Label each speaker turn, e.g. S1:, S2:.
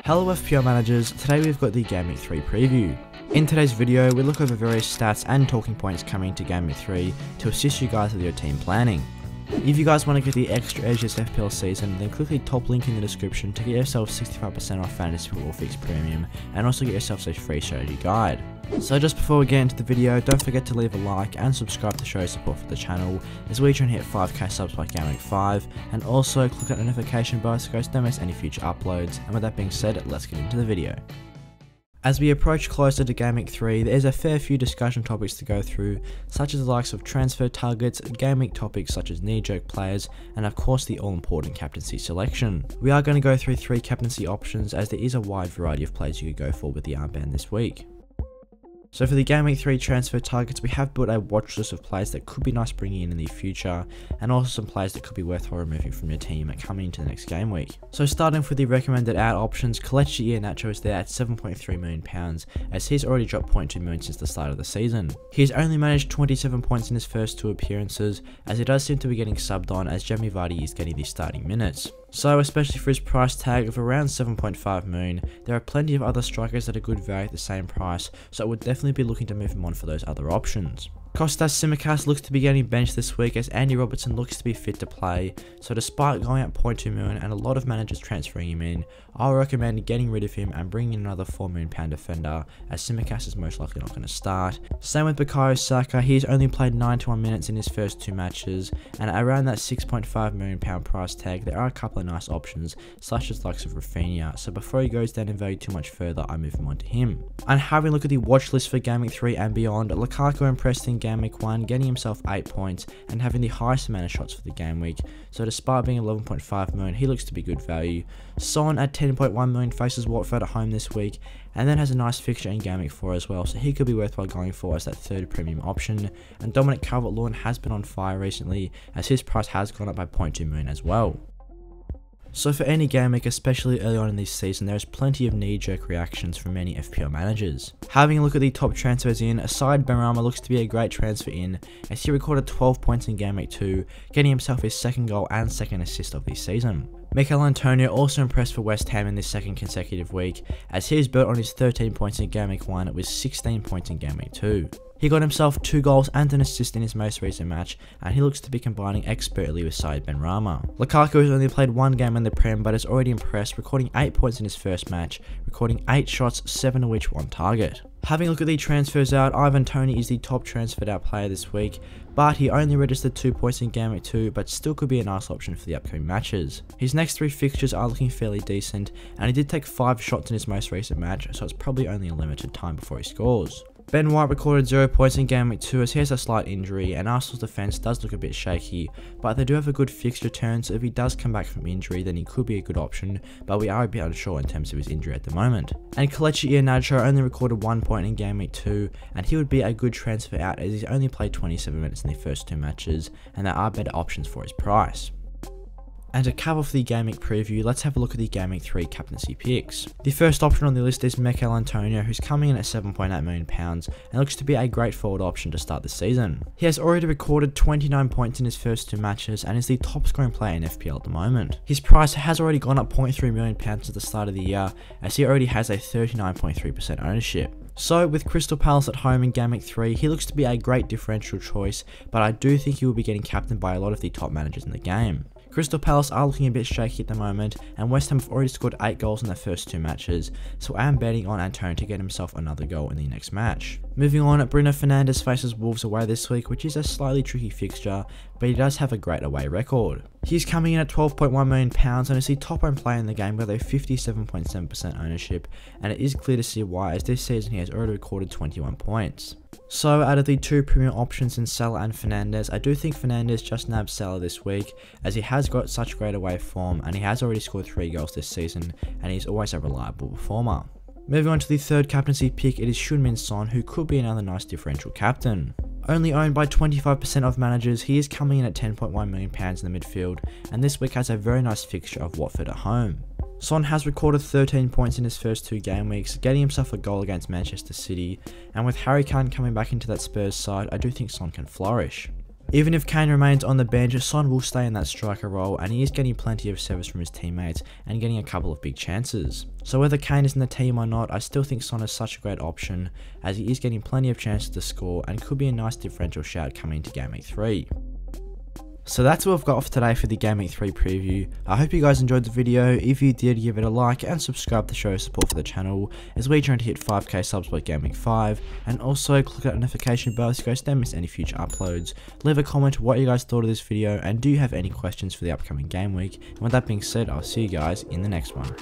S1: Hello FPL managers, today we've got the Game Week 3 preview. In today's video, we look over various stats and talking points coming into Game Week 3 to assist you guys with your team planning. If you guys want to get the extra edge this FPL season, then click the top link in the description to get yourself 65% off Fantasy Football Fix Premium and also get yourself a free strategy guide. So just before we get into the video, don't forget to leave a like and subscribe to show support for the channel as we try and hit 5k subs by Game Week 5, and also click that notification bell so you guys don't miss any future uploads. And with that being said, let's get into the video. As we approach closer to Game Week 3, there is a fair few discussion topics to go through, such as the likes of transfer targets, Game Week topics such as Kneejerk Players, and of course the all-important Captaincy Selection. We are going to go through 3 captaincy options as there is a wide variety of players you could go for with the armband this week. So for the Game Week 3 transfer targets, we have built a watch list of players that could be nice bringing in the future, and also some players that could be worthwhile removing from your team coming into the next game week. So starting with the recommended out options, Kneejerk Players is there at £7.3 million, as he's already dropped 0.2 million since the start of the season. He's only managed 27 points in his first 2 appearances, as he does seem to be getting subbed on as Jamie Vardy is getting the starting minutes. So especially for his price tag of around 7.5 million, there are plenty of other strikers that are good value at the same price, so I would definitely be looking to move him on for those other options. Kostas Tsimikas looks to be getting benched this week as Andy Robertson looks to be fit to play, so despite going at 0.2 million and a lot of managers transferring him in, I'll recommend getting rid of him and bringing in another £4 million defender, as Tsimikas is most likely not going to start. Same with Bukayo Saka, he's only played 91 minutes in his first 2 matches, and around that £6.5 million price tag, there are a couple of nice options, such as the likes of Rafinha, so before he goes down in value too much further, I move him on to him. And having a look at the watch list for Game Week 3 and beyond, Lukaku impressed in Game Week 1, getting himself 8 points and having the highest amount of shots for the game week, so despite being 11.5 million, he looks to be good value. Son at 10.1 million faces Watford at home this week, and then has a nice fixture in Game Week 4 as well, so he could be worthwhile going for as that third premium option. And Dominic Calvert-Lewin has been on fire recently, as his price has gone up by 0.2 million as well. So for any game week, especially early on in this season, there is plenty of knee-jerk reactions from many FPL managers. Having a look at the top transfers in, aside Benrahma looks to be a great transfer in, as he recorded 12 points in Game Week 2, getting himself his 2nd goal and 2nd assist of this season. Mikel Antonio also impressed for West Ham in this 2nd consecutive week, as he is built on his 13 points in Game Week 1 with 16 points in Game Week 2. He got himself 2 goals and an assist in his most recent match, and he looks to be combining expertly with Said Benrahma. Lukaku has only played 1 game in the Prem, but has already impressed, recording 8 points in his first match, recording 8 shots, 7 of which on target. Having a look at the transfers out, Ivan Toney is the top transferred out player this week, but he only registered 2 points in Game Week 2, but still could be a nice option for the upcoming matches. His next 3 fixtures are looking fairly decent, and he did take 5 shots in his most recent match, so it's probably only a limited time before he scores. Ben White recorded 0 points in Game Week 2 as he has a slight injury, and Arsenal's defence does look a bit shaky, but they do have a good fixture turn, so if he does come back from injury then he could be a good option, but we are a bit unsure in terms of his injury at the moment. And Kelechi Iheanacho only recorded 1 point in Game Week 2, and he would be a good transfer out as he's only played 27 minutes in the first 2 matches, and there are better options for his price. And to cap off the Game Week preview, let's have a look at the Game Week 3 captaincy picks. The first option on the list is Mikel Antonio, who's coming in at £7.8 million and looks to be a great forward option to start the season. He has already recorded 29 points in his first 2 matches and is the top scoring player in FPL at the moment. His price has already gone up £0.3 million at the start of the year, as he already has a 39.3% ownership. So with Crystal Palace at home in Game Week 3, he looks to be a great differential choice, but I do think he will be getting captained by a lot of the top managers in the game. Crystal Palace are looking a bit shaky at the moment, and West Ham have already scored 8 goals in their first 2 matches, so I am betting on Antonio to get himself another goal in the next match. Moving on, Bruno Fernandes faces Wolves away this week, which is a slightly tricky fixture, but he does have a great away record. He's coming in at £12.1 million and is the top owned player in the game with a 57.7% ownership, and it is clear to see why, as this season he has already recorded 21 points. So out of the 2 premium options in Salah and Fernandes, I do think Fernandes just nabbed Salah this week, as he has got such great away form and he has already scored 3 goals this season, and he's always a reliable performer. Moving on to the third captaincy pick, it is Heung-min Son, who could be another nice differential captain. Only owned by 25% of managers, he is coming in at £10.1 million in the midfield, and this week has a very nice fixture of Watford at home. Son has recorded 13 points in his first 2 game weeks, getting himself a goal against Manchester City, and with Harry Kane coming back into that Spurs side, I do think Son can flourish. Even if Kane remains on the bench, Son will stay in that striker role, and he is getting plenty of service from his teammates and getting a couple of big chances. So whether Kane is in the team or not, I still think Son is such a great option, as he is getting plenty of chances to score and could be a nice differential shout coming into Game Week 3. So that's what we've got for today for the Game Week 3 preview. I hope you guys enjoyed the video. If you did, give it a like and subscribe to show support for the channel, as we're trying to hit 5k subs by Game Week 5, and also click that notification bell so you guys don't miss any future uploads. Leave a comment what you guys thought of this video, and do you have any questions for the upcoming game week. And with that being said, I'll see you guys in the next one.